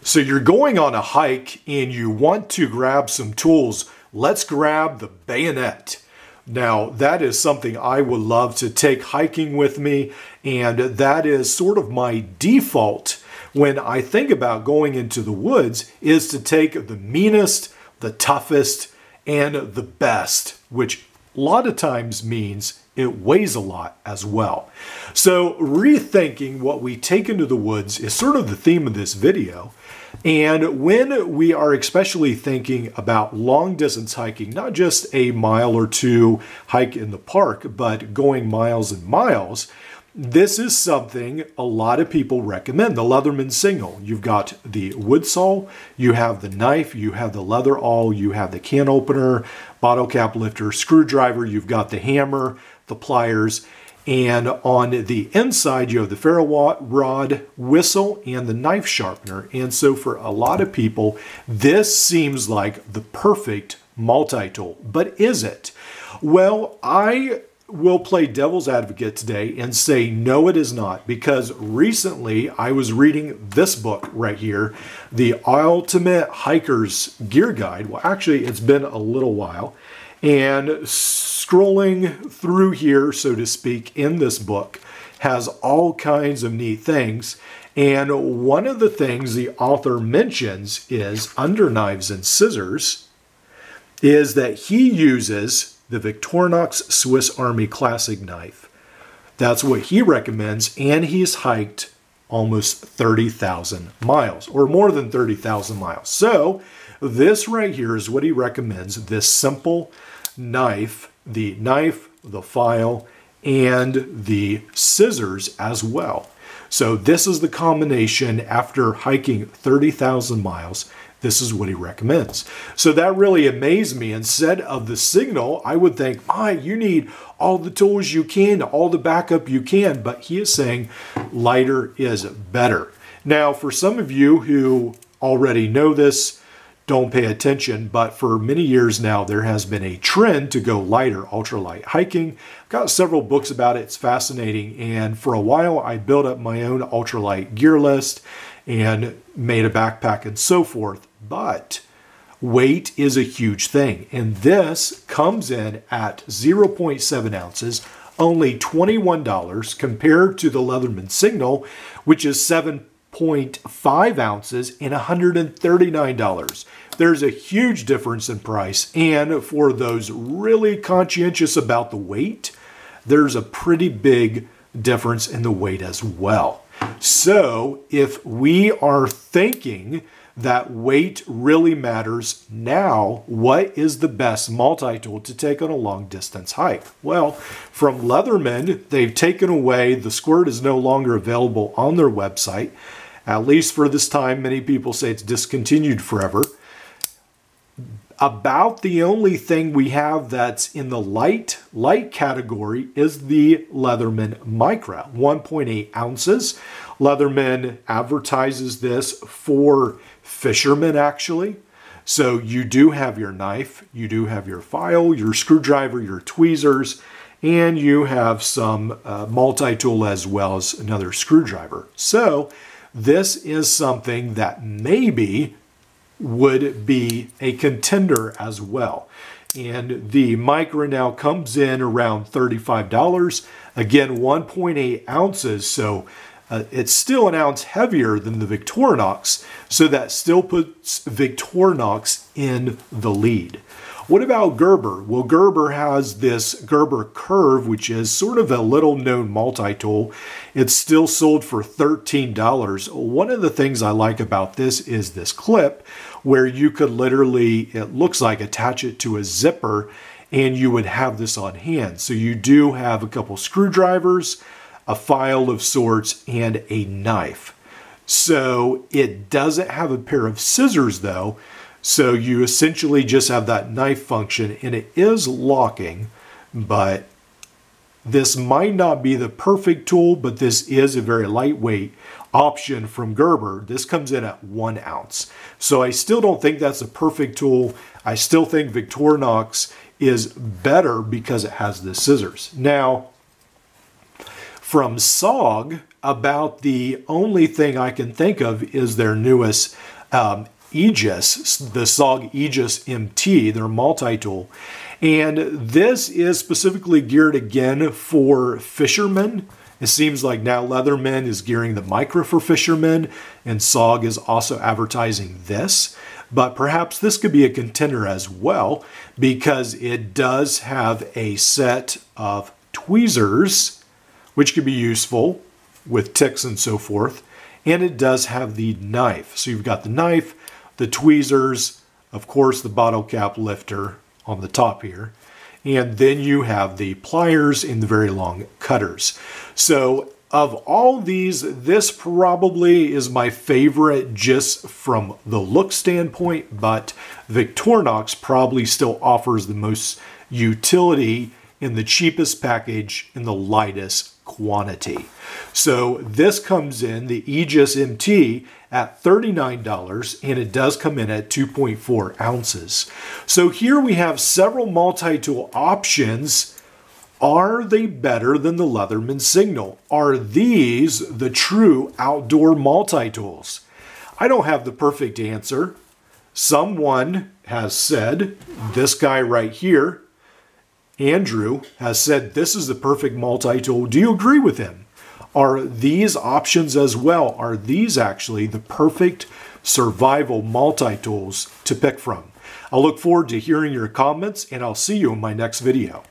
So you're going on a hike and you want to grab some tools. Let's grab the bayonet. Now, that is something I would love to take hiking with me, and that is sort of my default when I think about going into the woods, is to take the meanest, the toughest, and the best, which a lot of times means it weighs a lot as well. So rethinking what we take into the woods is sort of the theme of this video. And when we are especially thinking about long distance hiking, not just a mile or two hike in the park, but going miles and miles, this is something a lot of people recommend, the Leatherman Signal. You've got the wood saw, you have the knife, you have the leather awl, you have the can opener, bottle cap lifter, screwdriver, you've got the hammer, the pliers, and on the inside you have the ferro rod, whistle, and the knife sharpener. And so for a lot of people, this seems like the perfect multi-tool. But is it? Well, I will play devil's advocate today and say no, it is not, because recently I was reading this book right here, The Ultimate Hiker's Gear Guide. Well, actually, it's been a little while. And scrolling through here, so to speak, in this book has all kinds of neat things. And one of the things the author mentions is under knives and scissors is that he uses the Victorinox Swiss Army Classic knife. That's what he recommends, and he's hiked almost 30,000 miles, or more than 30,000 miles. So this right here is what he recommends, this simple knife, the file, and the scissors as well. So this is the combination after hiking 30,000 miles. This is what he recommends. So that really amazed me. Instead of the Signal, I would think, you need all the tools you can, all the backup you can, but he is saying lighter is better. Now, for some of you who already know this, don't pay attention, but for many years now, there has been a trend to go lighter, ultralight hiking. I've got several books about it. It's fascinating. And for a while, I built up my own ultralight gear list and made a backpack and so forth. But weight is a huge thing. And this comes in at 0.7 ounces, only $21 compared to the Leatherman Signal, which is 7.5 ounces and $139. There's a huge difference in price, and for those really conscientious about the weight, there's a pretty big difference in the weight as well. So if we are thinking that weight really matters now, what is the best multi-tool to take on a long distance hike? Well, from Leatherman, they've taken away, the squirt is no longer available on their website. At least for this time, many people say it's discontinued forever. About the only thing we have that's in the light category is the Leatherman Micra, 1.8 ounces. Leatherman advertises this for fishermen, actually. So you do have your knife, you do have your file, your screwdriver, your tweezers, and you have some multi-tool as well as another screwdriver. So this is something that maybe would be a contender as well. And the Micra now comes in around $35. Again, 1.8 ounces, so it's still an ounce heavier than the Victorinox, so that still puts Victorinox in the lead. What about Gerber? Well, Gerber has this Gerber Curve, which is sort of a little known multi-tool. It's still sold for $13. One of the things I like about this is this clip where you could literally, it looks like, attach it to a zipper and you would have this on hand. So you do have a couple screwdrivers, a file of sorts, and a knife. So it doesn't have a pair of scissors though. So you essentially just have that knife function, and it is locking, but this might not be the perfect tool, but this is a very lightweight option from Gerber. This comes in at 1 ounce. So I still don't think that's a perfect tool. I still think Victorinox is better because it has the scissors. Now, from SOG, about the only thing I can think of is their newest Aegis, the SOG Aegis Mt, their multi-tool. And this is specifically geared again for fishermen. It seems like now Leatherman is gearing the micro for fishermen, and SOG is also advertising this. But perhaps this could be a contender as well, because it does have a set of tweezers, which could be useful with ticks and so forth. And it does have the knife. So you've got the knife, the tweezers, of course the bottle cap lifter on the top here. And then you have the pliers and the very long cutters. So of all these, this probably is my favorite just from the look standpoint, but Victorinox probably still offers the most utility in the cheapest package in the lightest quantity. So this comes in, the Aegis Mt, at $39, and it does come in at 2.4 ounces. So here we have several multi-tool options. Are they better than the Leatherman Signal? Are these the true outdoor multi-tools? I don't have the perfect answer. Someone has said, this guy right here, Andrew, has said this is the perfect multi-tool. Do you agree with him? Are these options as well? Are these actually the perfect survival multi-tools to pick from? I look forward to hearing your comments, and I'll see you in my next video.